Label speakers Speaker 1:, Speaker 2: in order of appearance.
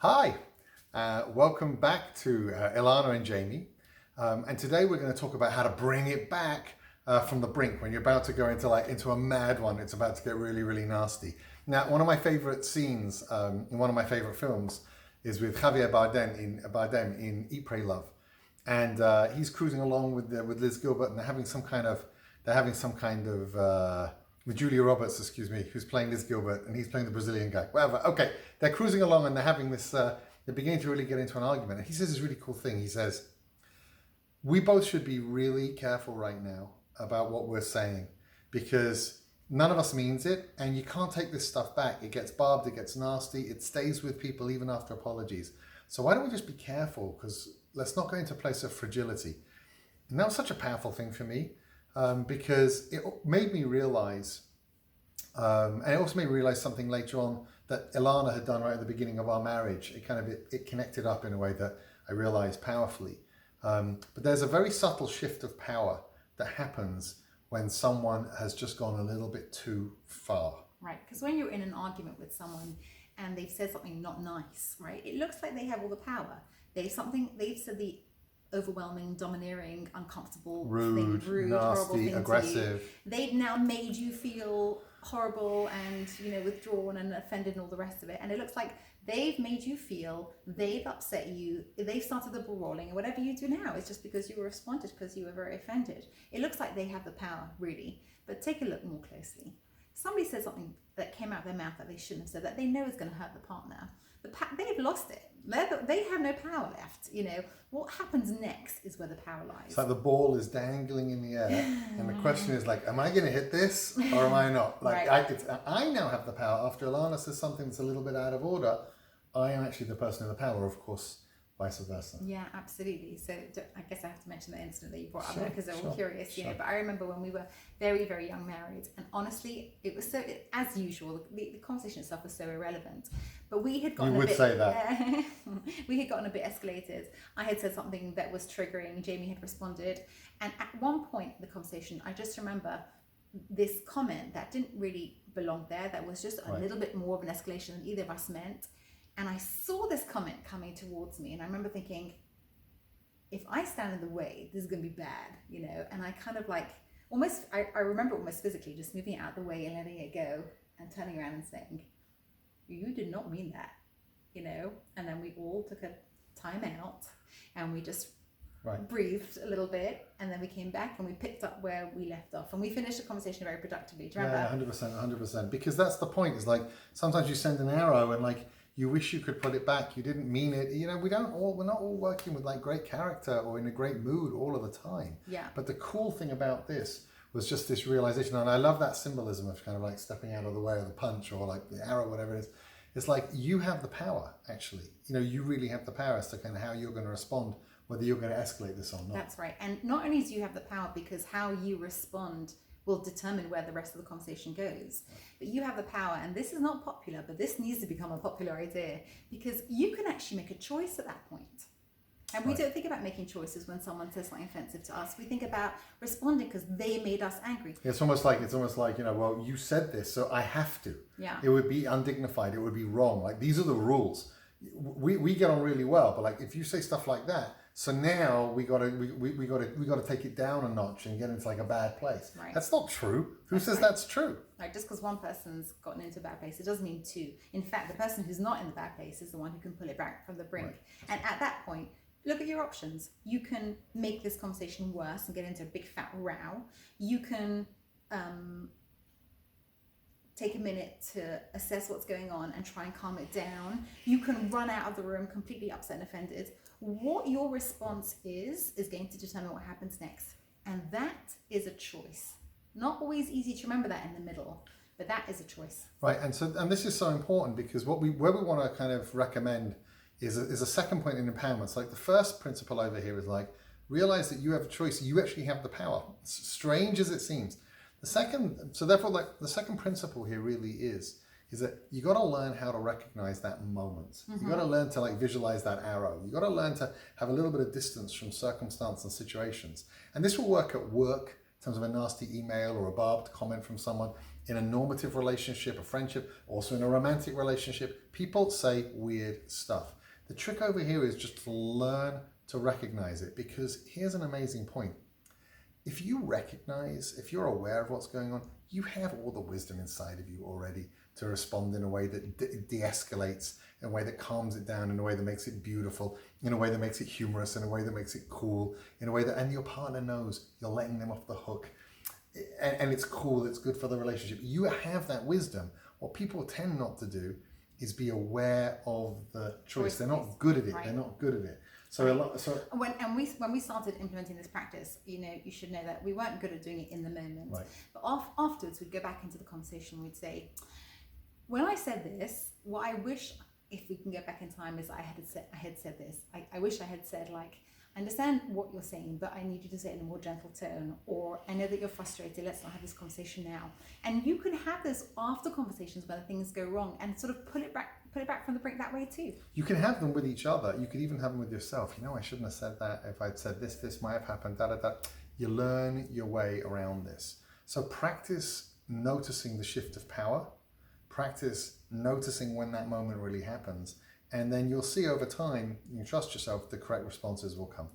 Speaker 1: Hi, welcome back to Ilana and Jamie. And today we're going to talk about how to bring it back from the brink when you're about to go into a mad one. It's about to get really, really nasty. Now, one of my favorite scenes in one of my favorite films is with Javier Bardem in Eat, Pray, Love. And he's cruising along with Liz Gilbert, and they're having some kind of with Julia Roberts, excuse me, who's playing Liz Gilbert, and he's playing the Brazilian guy. Whatever. Okay, they're cruising along and they're having this. They're beginning to really get into an argument. And he says this really cool thing. He says, "We both should be really careful right now about what we're saying, because none of us means it, and you can't take this stuff back. It gets barbed, it gets nasty, it stays with people even after apologies. So why don't we just be careful? Because let's not go into a place of fragility." And that was such a powerful thing for me. Because it made me realize, and it also made me realize something later on that Ilana had done right at the beginning of our marriage. It connected up in a way that I realized powerfully. But there's a very subtle shift of power that happens when someone has just gone a little bit too far.
Speaker 2: Right, because when you're in an argument with someone and they've said something not nice, right, it looks like they have all the power. They've said the overwhelming, domineering, uncomfortable
Speaker 1: Rude,
Speaker 2: thing, rude,
Speaker 1: nasty,
Speaker 2: horrible thing
Speaker 1: aggressive.
Speaker 2: to you. They've now made you feel horrible and withdrawn and offended and all the rest of it. And it looks like they've made you feel, they've upset you, they've started the ball rolling, and whatever you do now is just because you responded because you were very offended. It looks like they have the power, really. But take a look more closely. Somebody said something that came out of their mouth that they shouldn't have said, that they know is going to hurt the partner. They've lost it. They have no power left. What happens next is where the power lies.
Speaker 1: It's like the ball is dangling in the air, and the question is am I going to hit this or am I not?
Speaker 2: Right.
Speaker 1: I now have the power. After Ilana says something that's a little bit out of order, I am actually the person in the power, of course, vice versa.
Speaker 2: Yeah, absolutely. So I guess I have to mention the incident that you brought up
Speaker 1: Sure,
Speaker 2: there because they're all curious,
Speaker 1: sure.
Speaker 2: But I remember when we were very, very young married, and honestly, it was as usual, the conversation itself was so irrelevant. But we had gotten
Speaker 1: say that.
Speaker 2: we had gotten a bit escalated. I had said something that was triggering. Jamie had responded, and at one point in the conversation, I just remember this comment that didn't really belong there. That was just a little bit more of an escalation than either of us meant. And I saw this comment coming towards me, and I remember thinking, if I stand in the way, this is going to be bad, And I kind of I remember almost physically just moving it out of the way and letting it go and turning around and saying, "You did not mean that," And then we all took a time out and we just breathed a little bit, and then we came back and we picked up where we left off, and we finished the conversation very productively. Do you remember?
Speaker 1: Yeah, 100%. Because that's the point. Is sometimes you send an arrow and you wish you could put it back. You didn't mean it. We're not all working with great character or in a great mood all of the time.
Speaker 2: Yeah.
Speaker 1: But the cool thing about this was just this realization, and I love that symbolism of kind of stepping out of the way of the punch or the arrow, whatever it is. It's you have the power, actually. You really have the power as to kind of how you're going to respond, whether you're going to escalate this or not.
Speaker 2: That's right. And not only do you have the power, because how you respond will determine where the rest of the conversation goes. But you have the power, and this is not popular, but this needs to become a popular idea, because you can actually make a choice at that point. And we don't think about making choices when someone says something offensive to us. We think about responding because they made us angry.
Speaker 1: It's almost like well, you said this, so I have to.
Speaker 2: Yeah.
Speaker 1: It would be undignified. It would be wrong. These are the rules. We get on really well, but if you say stuff like that, so now we gotta take it down a notch and get into a bad place.
Speaker 2: Right.
Speaker 1: That's not true. Who says that's true?
Speaker 2: Just because one person's gotten into a bad place, it doesn't mean two. In fact, the person who's not in the bad place is the one who can pull it back from the brink. Right. And at that point, look at your options. You can make this conversation worse and get into a big fat row. You can take a minute to assess what's going on and try and calm it down. You can run out of the room completely upset and offended. What your response is going to determine what happens next. And that is a choice. Not always easy to remember that in the middle, but that is a choice.
Speaker 1: Right, and this is so important, because where we want to kind of recommend is a second point in empowerment. So the first principle over here is realize that you have a choice. You actually have the power. Strange as it seems. The second principle here really is that you got to learn how to recognize that moment. Mm-hmm. You got to learn to visualize that arrow. You got to learn to have a little bit of distance from circumstance and situations. And this will work at work in terms of a nasty email or a barbed comment from someone. in a normative relationship, a friendship, also in a romantic relationship, people say weird stuff. The trick over here is just to learn to recognize it, because here's an amazing point. If you recognize, if you're aware of what's going on, you have all the wisdom inside of you already to respond in a way that de-escalates, in a way that calms it down, in a way that makes it beautiful, in a way that makes it humorous, in a way that makes it cool, in a way that, and your partner knows you're letting them off the hook. And it's cool, it's good for the relationship. You have that wisdom. What people tend not to do is be aware of the choice. They're not good at it.
Speaker 2: Right.
Speaker 1: They're not good at it.
Speaker 2: When we started implementing this practice, you should know that we weren't good at doing it in the moment.
Speaker 1: Right.
Speaker 2: But afterwards, we'd go back into the conversation. We'd say, when I said this, what I wish, if we can go back in time, is I had said this. I wish I had said, like, I understand what you're saying, but I need you to say it in a more gentle tone, or I know that you're frustrated, let's not have this conversation now. And you can have this after conversations when things go wrong, and sort of put it back from the brink that way too.
Speaker 1: You can have them with each other. You could even have them with yourself. I shouldn't have said that. If I'd said this might have happened, You learn your way around this. So practice noticing the shift of power. Practice noticing when that moment really happens. And then you'll see over time, you trust yourself, the correct responses will come.